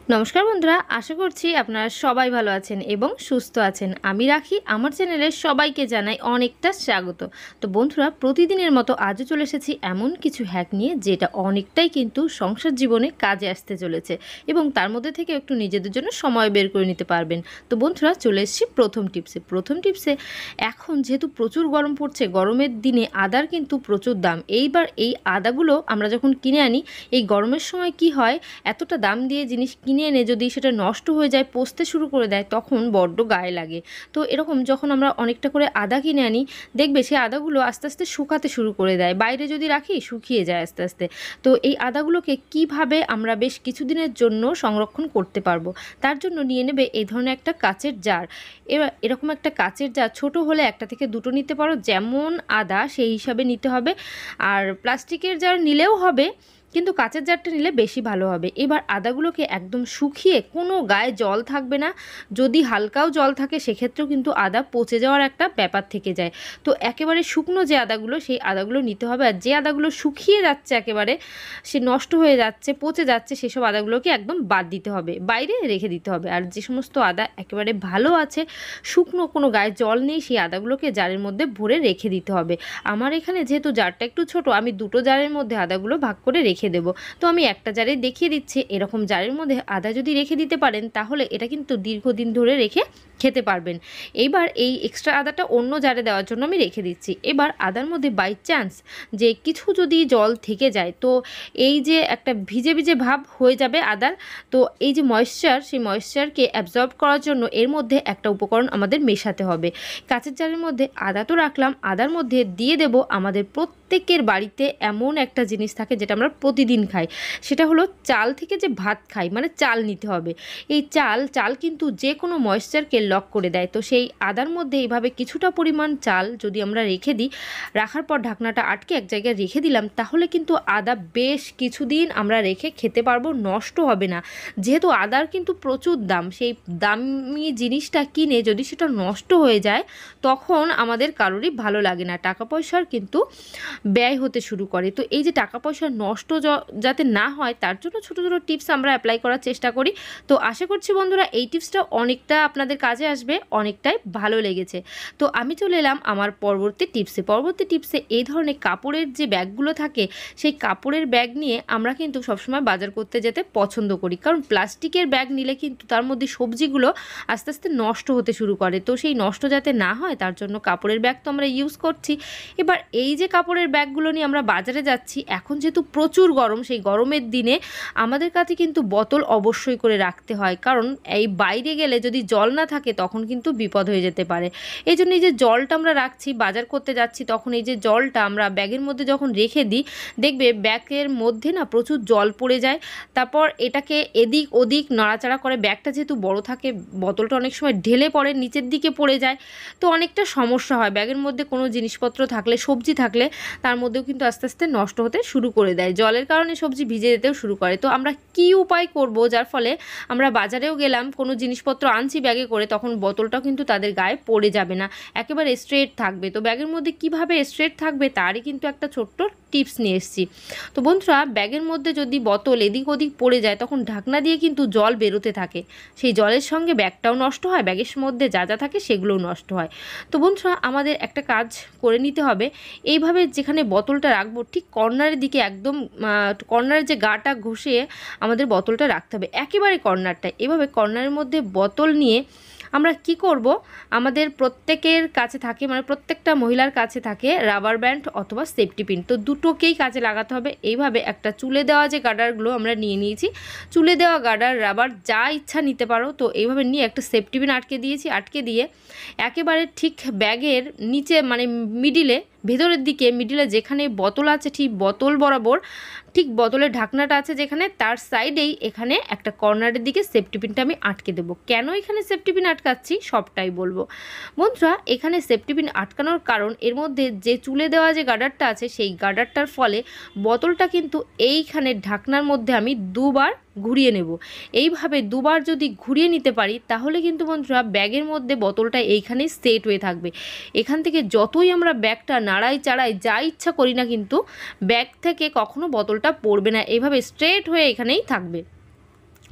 নমস্কার বন্ধুরা, আশা করছি আপনারা সবাই ভালো আছেন এবং সুস্থ আছেন। আমি রাখি, আমার চ্যানেলে সবাইকে জানাই অনেকটা স্বাগত। তো বন্ধুরা, প্রতিদিনের মতো আজও চলে এসেছি এমন কিছু হ্যাক নিয়ে যেটা অনেকটাই কিন্তু সংসার জীবনে কাজে আসতে চলেছে এবং তার মধ্যে থেকে একটু নিজেদের জন্য সময় বের করে নিতে পারবেন। তো বন্ধুরা, চলে এসেছি প্রথম টিপসে। এখন যেহেতু প্রচুর গরম পড়ছে, গরমের দিনে আদার কিন্তু প্রচুর দাম। এইবার এই আদাগুলো আমরা যখন কিনে আনি, এই গরমের সময় কি হয়, এতটা দাম দিয়ে জিনিস কিনে এনে যদি সেটা নষ্ট হয়ে যায়, পচতে শুরু করে দেয়, তখন বড্ড গায়ে লাগে। তো এরকম যখন আমরা অনেকটা করে আদা কিনে আনি, দেখবে সেই আদাগুলো আস্তে আস্তে শুকাতে শুরু করে দেয়। বাইরে যদি রাখি, শুকিয়ে যায় আস্তে আস্তে। তো এই আদাগুলোকে কিভাবে আমরা বেশ কিছুদিনের জন্য সংরক্ষণ করতে পারবো, তার জন্য নিয়ে নেবে এই ধরনের একটা কাচের জার। এবার এরকম একটা কাচের জার, ছোট হলে একটা থেকে দুটো নিতে পারো, যেমন আদা সেই হিসাবে নিতে হবে। আর প্লাস্টিকের জার নিলেও হবে, কিন্তু কাঁচের জারটা নিলে বেশি ভালো হবে। এবার আদাগুলোকে একদম শুকিয়ে, কোনো গায়ে জল থাকবে না, যদি হালকাও জল থাকে সেক্ষেত্রেও কিন্তু আদা পচে যাওয়ার একটা ব্যাপার থেকে যায়। তো একেবারে শুকনো যে আদাগুলো, সেই আদাগুলো নিতে হবে। আর যে আদাগুলো শুকিয়ে যাচ্ছে, একেবারে সে নষ্ট হয়ে যাচ্ছে, পচে যাচ্ছে, সেসব আদাগুলোকে একদম বাদ দিতে হবে, বাইরে রেখে দিতে হবে। আর যে সমস্ত আদা একেবারে ভালো আছে, শুকনো, কোনো গায়ে জল নেই, সেই আদাগুলোকে জারের মধ্যে ভরে রেখে দিতে হবে। আমার এখানে যেহেতু জারটা একটু ছোট, আমি দুটো জারের মধ্যে আদাগুলো ভাগ করে রেখে দেব। তো আমি একটা জারে দেখিয়ে দিচ্ছি। এরকম জারের মধ্যে আদা যদি রেখে দিতে পারেন, তাহলে এটা কিন্তু দীর্ঘদিন ধরে রেখে খেতে পারবেন। এইবার এই এক্সট্রা আদাটা অন্য জারে দেওয়ার জন্য আমি রেখে দিচ্ছি। এবার আদার মধ্যে বাই চান্স যে কিছু যদি জল থেকে যায়, তো এই যে একটা ভিজে ভিজে ভাব হয়ে যাবে আদার, তো এই যে ময়েশ্চার, সেই ময়েশ্চারকে অ্যাবজর্ব করার জন্য এর মধ্যে একটা উপকরণ আমাদের মেশাতে হবে। কাঁচের জারের মধ্যে আদা তো রাখলাম, আদার মধ্যে দিয়ে দেব আমাদের প্রত্যেকের বাড়িতে এমন একটা জিনিস থাকে যেটা আমরা প্রতিদিন খাই, সেটা হলো চাল থেকে যে ভাত খাই, মানে চাল নিতে হবে। এই চাল কিন্তু যে কোনো ময়েশ্চারকে লক করে দেয়। তো সেই আদার মধ্যে এইভাবে কিছুটা পরিমাণ চাল যদি আমরা রেখে দিই, রাখার পর ঢাকনাটা আটকে এক জায়গায় রেখে দিলাম, তাহলে কিন্তু আদা বেশ কিছুদিন আমরা রেখে খেতে পারবো, নষ্ট হবে না। যেহেতু আদার কিন্তু প্রচুর দাম, সেই দামি জিনিসটা কিনে যদি সেটা নষ্ট হয়ে যায়, তখন আমাদের কারোরই ভালো লাগে না, টাকা পয়সার কিন্তু ব্যয় হতে শুরু করে। তো এই যে টাকা পয়সা নষ্ট যাতে না হয়, তার জন্য ছোটো ছোটো টিপস আমরা অ্যাপ্লাই করার চেষ্টা করি। তো আশা করছি বন্ধুরা, এই টিপসটা অনেকটা আপনাদের কাজে আসবে, অনেকটাই ভালো লেগেছে। তো আমি চলে এলাম আমার পরবর্তী টিপসে। এই ধরনের কাপড়ের যে ব্যাগগুলো থাকে, সেই কাপড়ের ব্যাগ নিয়ে আমরা কিন্তু সবসময় বাজার করতে যেতে পছন্দ করি, কারণ প্লাস্টিকের ব্যাগ নিলে কিন্তু তার মধ্যে সবজিগুলো আস্তে আস্তে নষ্ট হতে শুরু করে। তো সেই নষ্ট যাতে না হয়, তার জন্য কাপড়ের ব্যাগ তো আমরা ইউজ করছি। এবার এই যে কাপড়ের ব্যাগগুলো নিয়ে আমরা বাজারে যাচ্ছি, এখন যেহেতু প্রচুর গরম, সেই গরমের দিনে আমাদের কাছে কিন্তু বোতল অবশ্যই করে রাখতে হয়, কারণ এই বাইরে গেলে যদি জল না থাকে, তখন কিন্তু বিপদ হয়ে যেতে পারে। এই জন্য এই যে জলটা আমরা রাখছি, বাজার করতে যাচ্ছি, তখন এই যে জলটা আমরা ব্যাগের মধ্যে যখন রেখে দিই, দেখবে ব্যাগের মধ্যে না প্রচুর জল পড়ে যায়। তারপর এটাকে এদিক ওদিক নাড়াচাড়া করে, ব্যাগটা যেহেতু বড় থাকে, বোতলটা অনেক সময় ঢেলে পড়ে, নিচের দিকে পড়ে যায়। তো অনেকটা সমস্যা হয়। ব্যাগের মধ্যে কোনো জিনিসপত্র থাকলে, সবজি থাকলে, তার মধ্যেও কিন্তু আস্তে আস্তে নষ্ট হতে শুরু করে দেয়, জলের কারণে সবজি ভিজে যেতেও শুরু করে। তো আমরা কি উপায় করব, যার ফলে আমরা বাজারেও গেলাম, কোনো জিনিসপত্র আনছি ব্যাগে করে, তখন বোতলটাও কিন্তু তাদের গায়ে পড়ে যাবে না, একেবারে স্ট্রেট থাকবে। তো ব্যাগের মধ্যে কিভাবে স্ট্রেট থাকবে, তারই কিন্তু একটা ছোট্ট টিপস নিয়ে এসেছি। তো বন্ধুরা, ব্যাগের মধ্যে যদি বোতল এদিক ওদিক পড়ে যায়, তখন ঢাকনা দিয়ে কিন্তু জল বেরোতে থাকে, সেই জলের সঙ্গে ব্যাগটাও নষ্ট হয়, ব্যাগের মধ্যে যা যা থাকে সেগুলোও নষ্ট হয়। তো বন্ধুরা, আমাদের একটা কাজ করে নিতে হবে। এইভাবে যেখানে বোতলটা রাখবো, ঠিক কর্নারের দিকে, একদম কর্নারের যে গাটা ঘষে আমাদের বোতলটা রাখতে হবে, একেবারে কর্নারটায়। এভাবে কর্নারের মধ্যে বোতল নিয়ে আমরা কি করব, আমাদের প্রত্যেকের কাছে থাকে, মানে প্রত্যেকটা মহিলার কাছে থাকে রাবার ব্যান্ড অথবা সেফটি পিন। তো দুটোকেই কাজে লাগাতে হবে। এইভাবে একটা চুলে দেওয়া যে গার্ডারগুলো আমরা নিয়ে নিয়েছি, চুলে দেওয়া গার্ডার, রাবার যা ইচ্ছা নিতে পারো। তো এইভাবে নিয়ে একটা সেফটি পিন আটকে দিয়েছি, আটকে দিয়ে একেবারে ঠিক ব্যাগের নিচে, মানে মিডিলে, ভেতরের দিকে মিডিলে যেখানে বোতল আছে, ঠিক বোতল বরাবর, ঠিক বোতলের ঢাকনাটা আছে যেখানে, তার সাইডেই এখানে একটা কর্নারের দিকে সেফটি পিনটা আমি আটকে দেবো। কেন এখানে সেফটি পিন আটকাচ্ছি সবটাই বলবো। বন্ধুরা, এখানে সেফটি পিন আটকানোর কারণ, এর মধ্যে যে চুলে দেওয়া যে গার্ডারটা আছে, সেই গার্ডারটার ফলে বোতলটা কিন্তু এইখানে ঢাকনার মধ্যে আমি দুবার ঘুরিয়ে নেব। এইভাবে দুবার যদি ঘুরিয়ে নিতে পারি, তাহলে কিন্তু বন্ধুরা ব্যাগের মধ্যে বোতলটা এইখানেই সেট হয়ে থাকবে। এখান থেকে যতই আমরা ব্যাগটা নাড়াই চাড়াই যা ইচ্ছা করি না, কিন্তু ব্যাগ থেকে কখনো বোতলটা পড়বে না, এইভাবে স্ট্রেট হয়ে এখানেই থাকবে।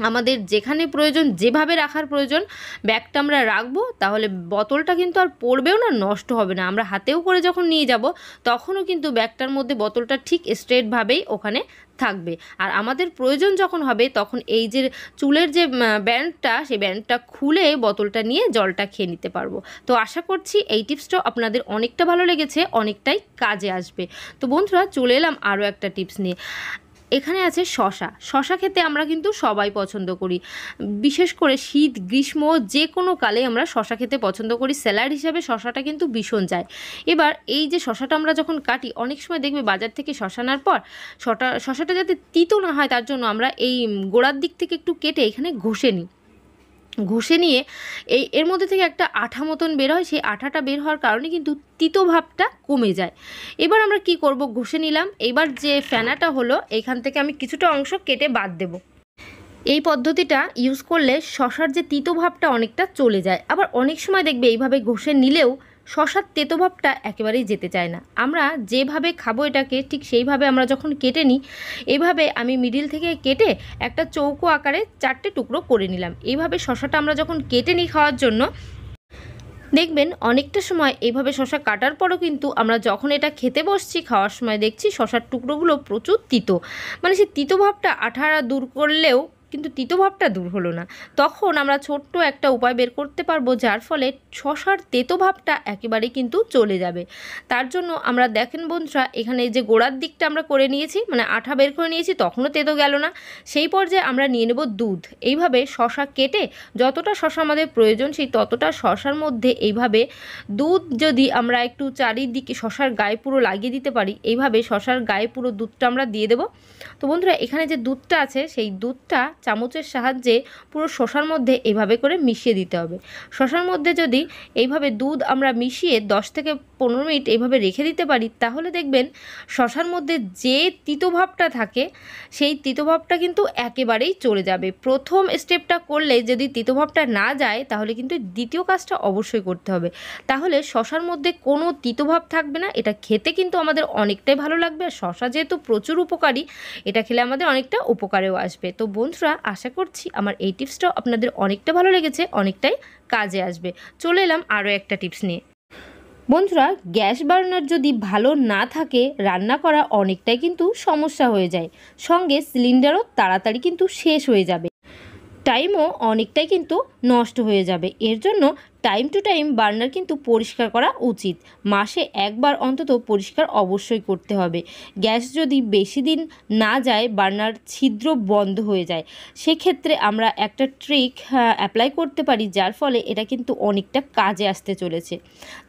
আমাদের যেখানে প্রয়োজন, যেভাবে রাখার প্রয়োজন ব্যাগটা আমরা রাখবো, তাহলে বোতলটা কিন্তু আর পড়বেও না, নষ্ট হবে না। আমরা হাতেও করে যখন নিয়ে যাব তখনও কিন্তু ব্যাগটার মধ্যে বোতলটা ঠিক স্ট্রেটভাবেই ওখানে থাকবে। আর আমাদের প্রয়োজন যখন হবে তখন এই যে চুলের যে ব্যান্ডটা, সেই ব্যান্ডটা খুলে বোতলটা নিয়ে জলটা খেয়ে নিতে পারবো। তো আশা করছি এই টিপসটা আপনাদের অনেকটা ভালো লেগেছে, অনেকটাই কাজে আসবে। তো বন্ধুরা, চলে এলাম আরও একটা টিপস নিয়ে। এখানে আছে শশা। শশা খেতে আমরা কিন্তু সবাই পছন্দ করি, বিশেষ করে শীত গ্রীষ্ম যে কোনো কালে আমরা শশা খেতে পছন্দ করি। স্যালাড হিসাবে শশাটা কিন্তু ভীষণ যায়। এবার এই যে শশাটা আমরা যখন কাটি, অনেক সময় দেখবে বাজার থেকে শশা আনার পর শশাটা যাতে তিতো না হয় তার জন্য আমরা এই গোড়ার দিক থেকে একটু কেটে এখানে ঘষে নিই। ঘষে নিয়ে এর মধ্যে থেকে একটা আঠা মতন বের হয়, সেই আঠাটা বের হওয়ার কারণে কিন্তু তিতো ভাবটা কমে যায়। এবার আমরা কি করব, ঘষে নিলাম, এবার যে ফেনাটা হলো এখান থেকে আমি কিছুটা অংশ কেটে বাদ দেব। এই পদ্ধতিটা ইউজ করলে শশার যে তিতো ভাবটা অনেকটা চলে যায়। আবার অনেক সময় দেখবে এইভাবে ঘষে নিলেও শশার তেতো ভাবটা একেবারেই যেতে চায় না। আমরা যেভাবে খাবো এটাকে ঠিক সেইভাবে আমরা যখন কেটে নিই, এইভাবে আমি মিডিল থেকে কেটে একটা চৌকো আকারে 4টে টুকরো করে নিলাম। এইভাবে শশাটা আমরা যখন কেটে নিই খাওয়ার জন্য, দেখবেন অনেকটা সময় এইভাবে শশা কাটার পরও কিন্তু আমরা যখন এটা খেতে বসছি, খাওয়ার সময় দেখছি শশার টুকরোগুলো প্রচুর তিতো, মানে সেই তিতো ভাবটা আঠারা দূর করলেও কিন্তু তিতো ভাবটা দূর হলো না। তখন আমরা ছোট্ট একটা উপায় বের করতে পারবো, যার ফলে শশার তেতো ভাবটা একেবারেই কিন্তু চলে যাবে। তার জন্য আমরা দেখেন বন্ধুরা, এখানে যে গোড়ার দিকটা আমরা করে নিয়েছি, মানে আঠা বের করে নিয়েছি, তখনও তেতো গেল না। সেই পর্যায়ে আমরা নিয়ে নেব দুধ। এইভাবে শশা কেটে যতটা শশা আমাদের প্রয়োজন সেই ততটা শশার মধ্যে এইভাবে দুধ যদি আমরা একটু চারিদিকে শশার গায়ে পুরো লাগিয়ে দিতে পারি, এইভাবে শশার গায়ে পুরো দুধটা আমরা দিয়ে দেব। তো বন্ধুরা, এখানে যে দুধটা আছে সেই দুধটা চামচের সাহায্যে পুরো শশার মধ্যে এইভাবে করে মিশিয়ে দিতে হবে। শশার মধ্যে যদি এইভাবে দুধ আমরা মিশিয়ে 10 থেকে 15 মিনিট এইভাবে রেখে দিতে পারি, তাহলে দেখবেন শশার মধ্যে যে তিতোভাবটা থাকে সেই তিতোভাবটা কিন্তু একেবারেই চলে যাবে। প্রথম স্টেপটা করলে যদি তিতোভাবটা না যায়, তাহলে কিন্তু দ্বিতীয় কাজটা অবশ্যই করতে হবে। তাহলে শশার মধ্যে কোনো তিতোভাব থাকবে না। এটা খেতে কিন্তু আমাদের অনেকটাই ভালো লাগবে। আর শশা যেহেতু প্রচুর উপকারী, এটা খেলে আমাদের অনেকটা উপকারেও আসবে। তো বন্ধুরা, আশা করছি আমার এই টিপসটাও আপনাদের অনেকটা ভালো লেগেছে, অনেকটাই কাজে আসবে। চলে এলাম আরও একটা টিপস নিয়ে। বন্ধুরা, গ্যাস বার্নার যদি ভালো না থাকে, রান্না করা অনেকটাই কিন্তু সমস্যা হয়ে যায়, সঙ্গে সিলিন্ডারও তাড়াতাড়ি কিন্তু শেষ হয়ে যাবে, টাইমও অনেকটাই কিন্তু নষ্ট হয়ে যাবে। এর জন্য টাইম টু টাইম বার্নার কিন্তু পরিষ্কার করা উচিত। মাসে একবার অন্তত পরিষ্কার অবশ্যই করতে হবে। গ্যাস যদি বেশি দিন না যায়, বার্নার ছিদ্র বন্ধ হয়ে যায়, সেক্ষেত্রে আমরা একটা ট্রিক অ্যাপ্লাই করতে পারি, যার ফলে এটা কিন্তু অনেকটা কাজে আসতে চলেছে।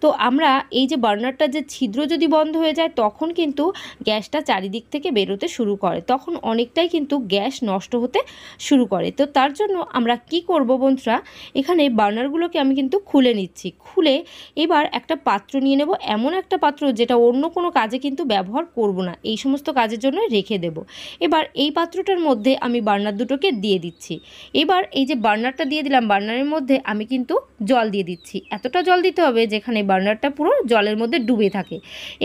তো আমরা এই যে বার্নারটা যে ছিদ্র যদি বন্ধ হয়ে যায়, তখন কিন্তু গ্যাসটা চারিদিক থেকে বেরোতে শুরু করে, তখন অনেকটাই কিন্তু গ্যাস নষ্ট হতে শুরু করে। তো তার জন্য আমরা কি করব বন্ধুরা, এখানে বার্নারগুলোকে আমি কিন্তু খুলে নিচ্ছি। খুলে এবার একটা পাত্র নিয়ে নেব, এমন একটা পাত্র যেটা অন্য কোনো কাজে কিন্তু ব্যবহার করব না, এই সমস্ত কাজের জন্য রেখে দেব। এবার এই পাত্রটার মধ্যে আমি বার্নার দুটোকে দিয়ে দিচ্ছি। এবার এই যে বার্নারটা দিয়ে দিলাম, বার্নারের মধ্যে আমি কিন্তু জল দিয়ে দিচ্ছি। এতটা জল দিতে হবে যেখানে বার্নারটা পুরো জলের মধ্যে ডুবে থাকে।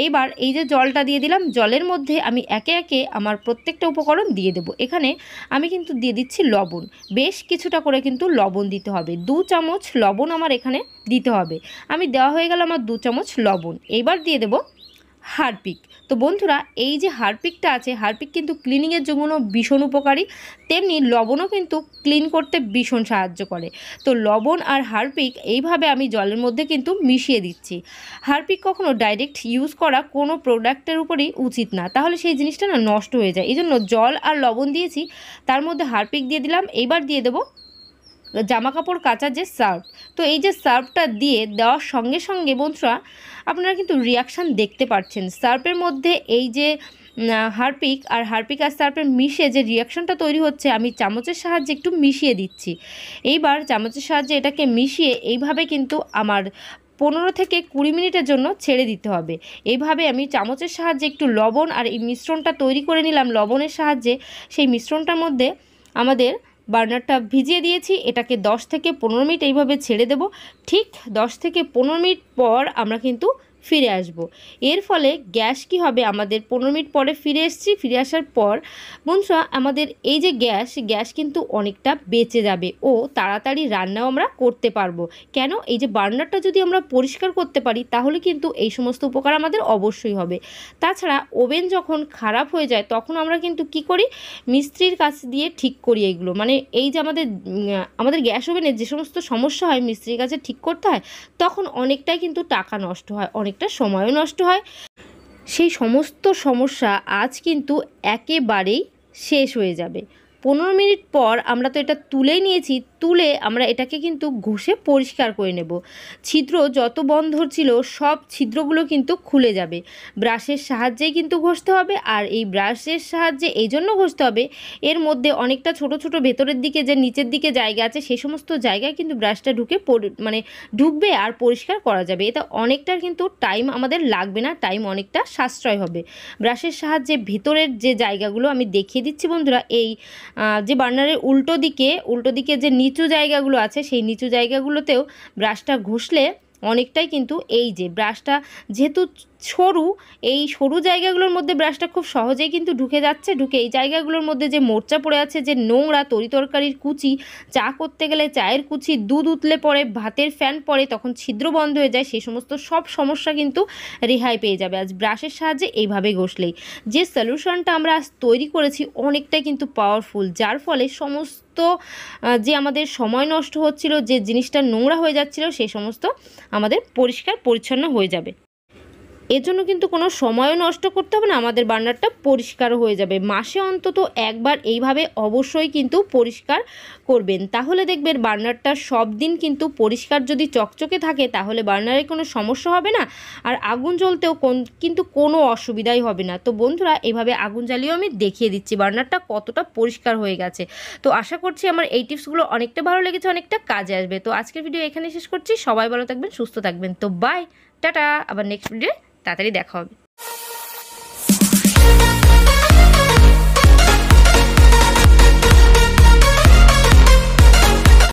এইবার এই যে জলটা দিয়ে দিলাম, জলের মধ্যে আমি একে একে আমার প্রত্যেকটা উপকরণ দিয়ে দেব। এখানে আমি কিন্তু দিয়ে দিচ্ছি লবণ, বেশ কিছুটা করে কিন্তু লবণ দিতে হবে। 2 চামচ লবণ আমার এখানে দিতে হবে। আমি দেওয়া হয়ে গেল আমার 2 চামচ লবণ। এইবার দিয়ে দেব হারপিক। তো বন্ধুরা, এই যে হারপিকটা আছে, হারপিক কিন্তু ক্লিনিংয়ের জন্য ভীষণ উপকারী, তেমনি লবণও কিন্তু ক্লিন করতে ভীষণ সাহায্য করে। তো লবণ আর হারপিক এইভাবে আমি জলের মধ্যে কিন্তু মিশিয়ে দিচ্ছি। হারপিক কখনো ডাইরেক্ট ইউজ করা কোনো প্রোডাক্টের উপরেই উচিত না, তাহলে সেই জিনিসটা না নষ্ট হয়ে যায়। এই জন্য জল আর লবণ দিয়েছি, তার মধ্যে হারপিক দিয়ে দিলাম। এইবার দিয়ে দেবো জামা কাপড় কাচার যে সার্ফ। তো এই যে সার্ফটা দিয়ে দেওয়ার সঙ্গে সঙ্গে বন্ধুরা, আপনারা কিন্তু রিয়াকশান দেখতে পাচ্ছেন। সার্ফের মধ্যে এই যে হারপিক আর সার্ফের মিশে যে রিয়াকশানটা তৈরি হচ্ছে, আমি চামচের সাহায্যে একটু মিশিয়ে দিচ্ছি। এইবার চামচের সাহায্যে এটাকে মিশিয়ে এইভাবে কিন্তু আমার 15 থেকে 20 মিনিটের জন্য ছেড়ে দিতে হবে। এইভাবে আমি চামচের সাহায্যে একটু লবণ আর এই মিশ্রণটা তৈরি করে নিলাম লবণের সাহায্যে। সেই মিশ্রণটার মধ্যে আমাদের বার্নারটা ভিজিয়ে দিয়েছি, এটাকে 10 থেকে 15 মিনিট এইভাবে ছেড়ে দেব। ঠিক 10 থেকে 15 মিনিট পর আমরা কিন্তু ফিরে আসব। এর ফলে গ্যাস কি হবে, আমাদের 15 মিনিট পরে ফিরে এসেছি, ফিরে আসার পর বন্ধুরা আমাদের এই যে গ্যাস কিন্তু অনেকটা বেঁচে যাবে ও তাড়াতাড়ি রান্নাও আমরা করতে পারবো। কেন, এই যে বার্নারটা যদি আমরা পরিষ্কার করতে পারি তাহলে কিন্তু এই সমস্ত উপকার আমাদের অবশ্যই হবে। তাছাড়া ওভেন যখন খারাপ হয়ে যায় তখন আমরা কিন্তু কি করি, মিস্ত্রির কাছ দিয়ে ঠিক করি এইগুলো, মানে এই যে আমাদের গ্যাস ওভেনের যে সমস্ত সমস্যা হয় মিস্ত্রির কাছে ঠিক করতে হয়, তখন অনেকটাই কিন্তু টাকা নষ্ট হয়, অনেকটা সময়ও নষ্ট হয়। সেই সমস্ত সমস্যা আজ কিন্তু একেবারেই শেষ হয়ে যাবে। 15 মিনিট পর আমরা তো এটা তুলেই নিয়েছি, তুলে আমরা এটাকে কিন্তু ঘষে পরিষ্কার করে নেব। ছিদ্র যত বন্ধ ছিল সব ছিদ্রগুলো কিন্তু খুলে যাবে। ব্রাশের সাহায্যেই কিন্তু ঘষতে হবে, আর এই ব্রাশের সাহায্যে এই জন্য ঘষতে হবে, এর মধ্যে অনেকটা ছোট ছোট ভেতরের দিকে যে নিচের দিকে জায়গা আছে সেই সমস্ত জায়গায় কিন্তু ব্রাশটা ঢুকবে আর পরিষ্কার করা যাবে। এটা অনেকটা কিন্তু টাইম আমাদের লাগবে না, টাইম অনেকটা সাশ্রয় হবে। ব্রাশের সাহায্যে ভেতরের যে জায়গাগুলো আমি দেখিয়ে দিচ্ছি বন্ধুরা, এই যে বার্নারের উল্টো দিকে যে নিচু জায়গাগুলো আছে সেই নিচু জায়গাগুলোতেও ব্রাশটা ঘষলে অনেকটাই কিন্তু, এই যে ব্রাশটা যেহেতু সরু, এই সরু জায়গাগুলোর মধ্যে ব্রাশটা খুব সহজেই কিন্তু ঢুকে যাচ্ছে, ঢুকে এই জায়গাগুলোর মধ্যে যে মোর্চা পড়ে আছে, যে নোংরা তরিতরকারির কুচি, চা করতে গেলে চায়ের কুচি, দুধ উতলে পড়ে, ভাতের ফ্যান পড়ে, তখন ছিদ্র বন্ধ হয়ে যায়, সেই সমস্ত সব সমস্যা কিন্তু রেহাই পেয়ে যাবে আজ ব্রাশের সাহায্যে এইভাবে ঘষলেই। যে সলিউশনটা আমরা আজ তৈরি করেছি অনেকটাই কিন্তু পাওয়ারফুল, যার ফলে সমস্ত যে আমাদের সময় নষ্ট হচ্ছিল, যে জিনিসটা নোংরা হয়ে যাচ্ছিল, সেই সমস্ত আমাদের পরিষ্কার পরিচ্ছন্ন হয়ে যাবে। এজন্য কিন্তু কোনো সময়ও নষ্ট করতে হবে না, আমাদের বার্নারটা পরিষ্কারও হয়ে যাবে। মাসে অন্তত একবার এইভাবে অবশ্যই কিন্তু পরিষ্কার করবেন, তাহলে দেখবেন বার্নারটা সব দিন কিন্তু পরিষ্কার যদি চকচকে থাকে তাহলে বার্নারে কোনো সমস্যা হবে না, আর আগুন জ্বলতেও কিন্তু কোনো অসুবিধাই হবে না। তো বন্ধুরা এইভাবে আগুন জ্বালিয়েও আমি দেখিয়ে দিচ্ছি বার্নারটা কতটা পরিষ্কার হয়ে গেছে। তো আশা করছি আমার এই টিপসগুলো অনেকটা ভালো লেগেছে, অনেকটা কাজে আসবে। তো আজকের ভিডিও এখানে শেষ করছি, সবাই ভালো থাকবেন, সুস্থ থাকবেন। তো বাই, টাটা, আবার নেক্সট ভিডিও তাড়াতাড়ি দেখা হবে।